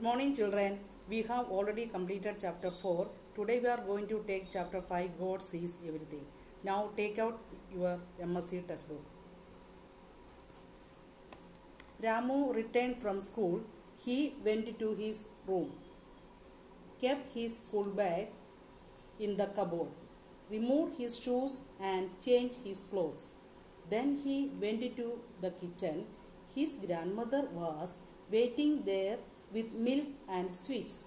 Good morning, children. We have already completed chapter 4. Today we are going to take chapter 5, God sees everything. Now take out your MSc textbook. Ramu returned from school. He went to his room, kept his school bag in the cupboard, removed his shoes and changed his clothes. Then he went to the kitchen. His grandmother was waiting there with milk and sweets.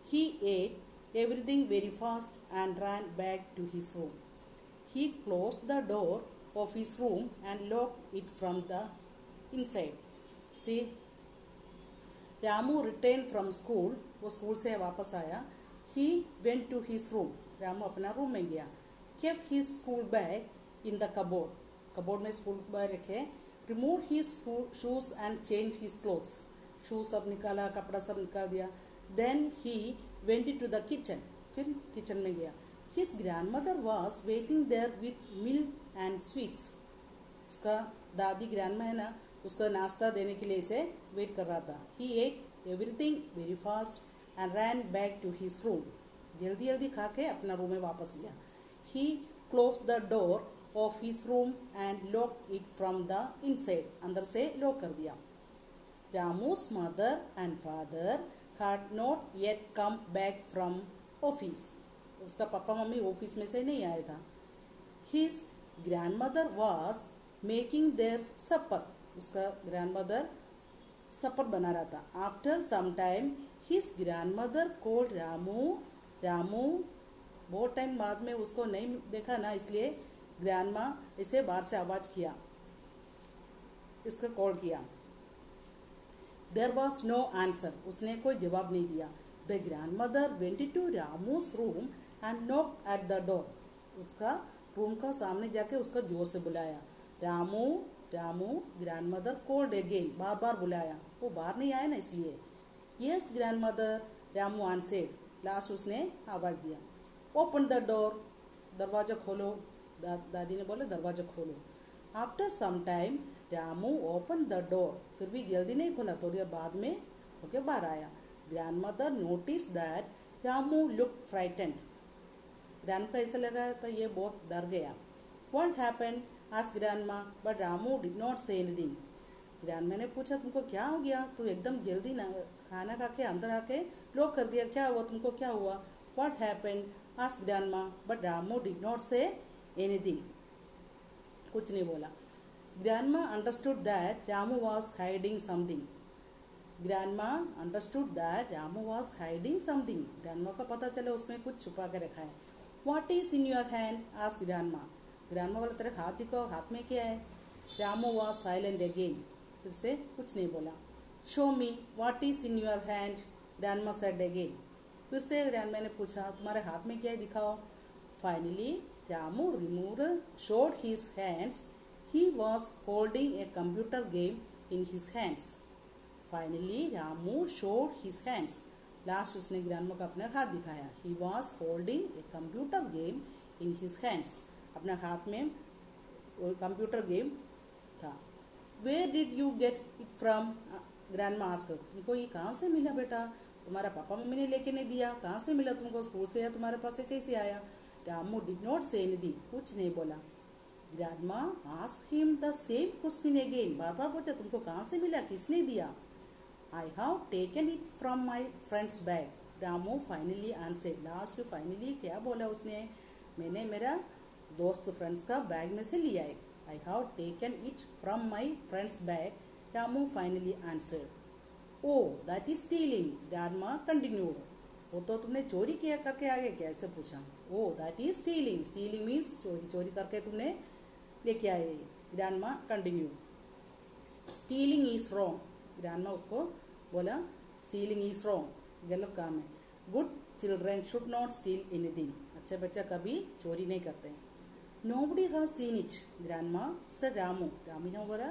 He ate everything very fast and ran back to his room. He closed the door of his room and locked it from the inside. See, Ramu return from school, वो school से वापस आया. He went to his room, Ramu अपना room में गया. Kept his school bag in the cupboard, cupboard में school bag रखे. Remove his shoes and change his clothes, shoes सब निकाला, कपड़ा सब निकाल दिया. Then he went to the kitchen, फिर किचन में गया. His grandmother was waiting there with milk and sweets, उसका दादी ग्रैंडमा है ना, उसका नाश्ता देने के लिए इसे वेट कर रहा था. He ate everything very fast and ran back to his room, जल्दी जल्दी खा के अपना रूम में वापस गया. He close the door of his room and lock it from the inside, अंदर से लॉक कर दिया. Ramu's mother and father had not yet come back from office, उसका पापा मम्मी ऑफिस में से नहीं आया था. His grandmother was making their supper, उसका ग्रैंडमदर सपर बना रहा था. After some time his grandmother called Ramu. Ramu बहुत टाइम बाद में उसको नहीं देखा ना, इसलिए ग्रैंडमा इसे बाहर से आवाज किया, इसको कॉल किया. देयर वॉज नो आंसर, उसने कोई जवाब नहीं दिया. The grandmother went to Ramu's room and knocked at the door, उसका रूम का सामने जाके उसका जोर से बुलाया. Ramu Ramu, grandmother called again, बार बार बुलाया, वो बाहर नहीं आया ना इसलिए. Yes grandmother, Ramu answered, last उसने आवाज दिया. ओपन द डोर, दरवाजा खोलो, दादी ने बोला दरवाजा खोलो. After some time Ramu open the door, फिर भी जल्दी नहीं खोला, थोड़ी देर बाद में होके बाहर आया. Grandmother notice that Ramu look frightened, grand को ऐसा लगा था ये बहुत डर गया. What happened asked grandma, but Ramu did not say anything. Grandma ने पूछा तुमको क्या हो गया, तो एकदम जल्दी ना खाना खा के अंदर आके लॉक कर दिया, क्या हुआ तुमको, क्या हुआ. What happened asked grandma, but Ramu did not say anything, कुछ नहीं बोला. Grandma understood that Ramu was hiding something, grandma understood that Ramu was hiding something, grandma को पता चला उसमें कुछ छुपा के रखा है. What is in your hand asked grandma, grandma बोला तेरे हाथ दिखाओ, हाथ में क्या है. रामू वाज साइलेंट अगेन, फिर से कुछ नहीं बोला. Show me what is in your hand, grandma said again, फिर से ग्रैंडमा ने पूछा तुम्हारे हाथ में क्या है दिखाओ. Finally Ramu removed showed his hands, he was holding a computer game in his hands. Finally Ramu showed his hands, last उसने ग्रैंडमा का अपना हाथ दिखाया. He was holding a computer game in his hands, अपना हाथ में कंप्यूटर गेम था. Where did you get it from, grandma asked, तुमको ये कहाँ से मिला बेटा, तुम्हारा पापा मम्मी ने लेके नहीं दिया, कहाँ से मिला तुमको, स्कूल से या तुम्हारे पास से कैसे आया. Ramu did not say anything, कुछ नहीं बोला. Grandma asked him the same question again, बार बार पूछा तुमको कहाँ से मिला, किसने दिया. I have taken it from my friend's bag, Ramu finally answered, last finally क्या बोला उसने, मैंने मेरा दोस्त फ्रेंड्स का बैग में से लिया है. I have taken it from my friend's bag, Ramu finally answered. Oh that is stealing, grandma continued, वो तो तुमने चोरी किया करके आगे क्या, ऐसे पूछा. Oh that is stealing, stealing means चोरी, चोरी करके तुमने लेके आए. Grandma continued. Stealing is wrong, grandma उसको बोला स्टीलिंग इज रॉन्ग, गलत काम है. Good children should not steal anything, अच्छे बच्चा कभी चोरी नहीं करते. Nobody has seen it, grandma said Ramu, Ramu ने बोला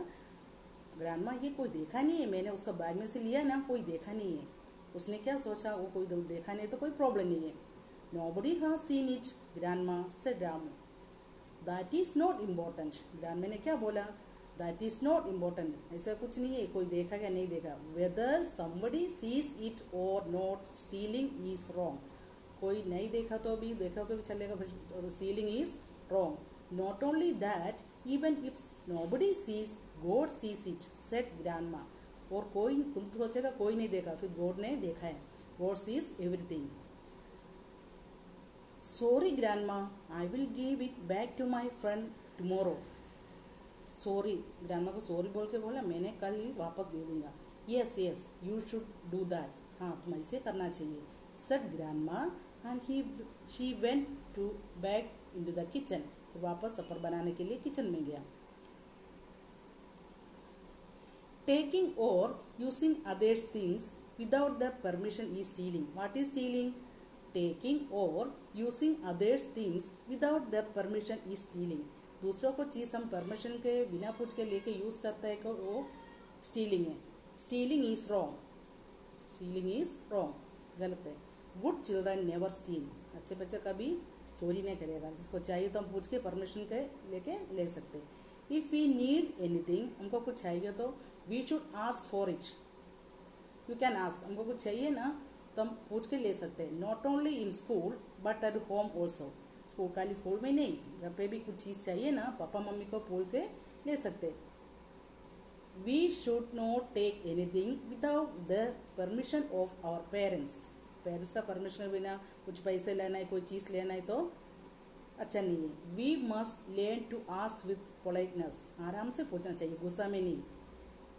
ग्रैंडमा ये कोई देखा नहीं है, मैंने उसका बैग में से लिया ना, कोई देखा नहीं है. उसने क्या सोचा, वो कोई देखा नहीं तो कोई प्रॉब्लम नहीं है. Nobody has seen it, grandma said Ramu. That is not important, grandma ने क्या बोला, दैट इज नॉट इम्पोर्टेंट, ऐसा कुछ नहीं है कोई देखा या नहीं देखा. वेदर समबडी सीज इट और नॉट, स्टीलिंग इज रॉन्ग. कोई नहीं देखा तो भी चलेगा, stealing is wrong. Not only that, even if nobody seize, God sees it, said grandma. और कोई, तुम सोचेगा कोई नहीं देखा, फिर गॉड ने देखा है. God sees everything. Sorry grandma, I will give it back to my friend tomorrow. Sorry, grandma को सॉरी बोल के बोला, मैंने कल ही वापस दे दूंगा. Yes yes, you should do that. हाँ, तुम ऐसे करना चाहिए. Said grandma and she went to back into the kitchen. वापस सफर बनाने के लिए किचन में गया. टेकिंग और using others things without their permission is stealing. What is stealing? Taking or using others things without their permission is stealing. दूसरों को चीज़ हम परमिशन के बिना पूछ के लेके यूज़ करता है को वो स्टीलिंग है. Stealing is wrong. Stealing is wrong, गलत है. Good children never steel. अच्छे बच्चे कभी चोरी नहीं करेगा. जिसको चाहिए तो हम पूछ के परमिशन के लेके ले सकते. इफ़ वी नीड एनीथिंग, हमको कुछ चाहिए तो we should ask for it. You can ask, हमको कुछ चाहिए ना तो हम पूछ के ले सकते हैं. Not only in school but at home also. School, खाली स्कूल में नहीं, घर पे भी कुछ चीज़ चाहिए ना, पापा मम्मी को पूछ के ले सकते. We should not take anything without the permission of our parents. Parents का परमिशन बिना कुछ पैसे लेना है, कोई चीज़ लेना है तो अच्छा नहीं है. We must learn to ask with politeness. आराम से पूछना चाहिए, गुस्सा में नहीं.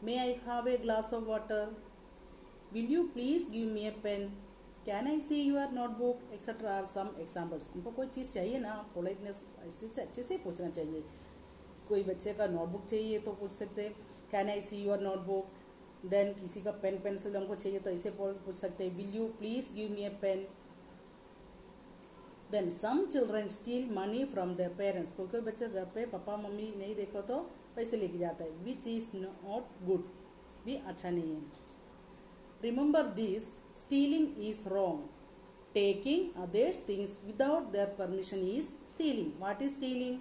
May I have a glass of water. Will you please give me a pen? Can I see your notebook? Etc. are some examples. हमको कोई चीज़ चाहिए ना, पोलाइटनेस ऐसे से अच्छे से पूछना चाहिए. कोई बच्चे का नोटबुक चाहिए तो पूछ सकते हैं, can I see your notebook. Then किसी का पेन पेंसिल हमको चाहिए तो ऐसे पूछ सकते हैं, will you please give me a pen. Then some children steal money from their parents. कोई बच्चे घर पे पापा मम्मी नहीं देखो तो पैसे लेके जाता है, विच इज़ नॉट गुड, भी अच्छा नहीं है. Remember this, stealing is wrong. Taking others' things without their permission is stealing. What is stealing?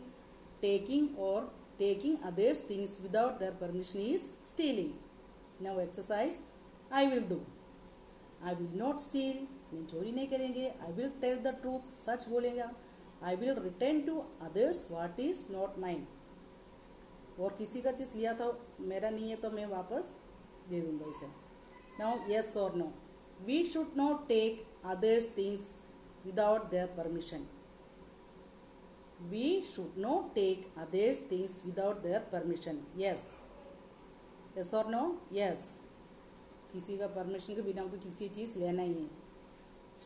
Taking or taking others' things without their permission is stealing. Now exercise, I will do. I will not steal. मैं चोरी नहीं करेंगे. I will tell the truth. सच बोलेगा. I will return to others what is not mine. और किसी का चीज़ लिया तो मेरा नहीं है तो मैं वापस दे दूँगा इसे. Now, yes or no? We should not take others' things without their permission. We should not take others' things without their permission. Yes. Yes or no? Yes. किसी का परमिशन के बिना हमको किसी चीज़ लेना ही है.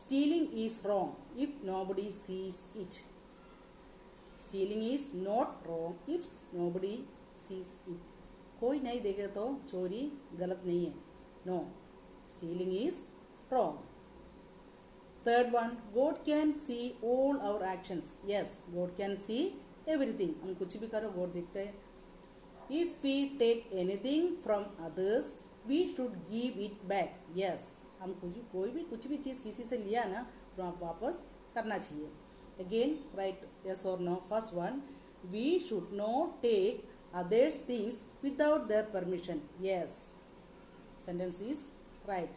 Stealing is wrong if nobody sees it. Stealing is not wrong if nobody sees it. कोई नहीं देखे तो चोरी गलत नहीं है. No, stealing is wrong. Third one, God can see all our actions. Yes, God can see everything. हम कुछ भी करो God देखते हैं. If we take anything from others, we should give it back. Yes, हम कुछ भी चीज़ किसी से लिया ना तो आप वापस करना चाहिए. Again, write yes or no. First one, we should not take others' things without their permission. Yes. Sentence is right.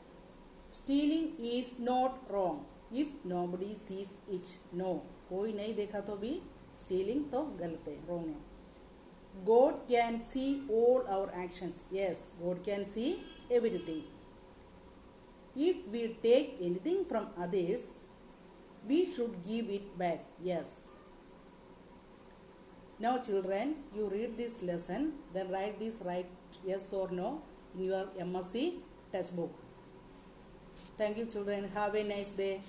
Stealing is not wrong if nobody sees it. No, कोई नहीं देखा तो भी stealing तो गलत है, wrong है. God can see all our actions. Yes, God can see everything. If we take anything from others, we should give it back. Yes. Now children, you read this lesson, then write this right yes or no in your MSc textbook. Thank you children. Have a nice day.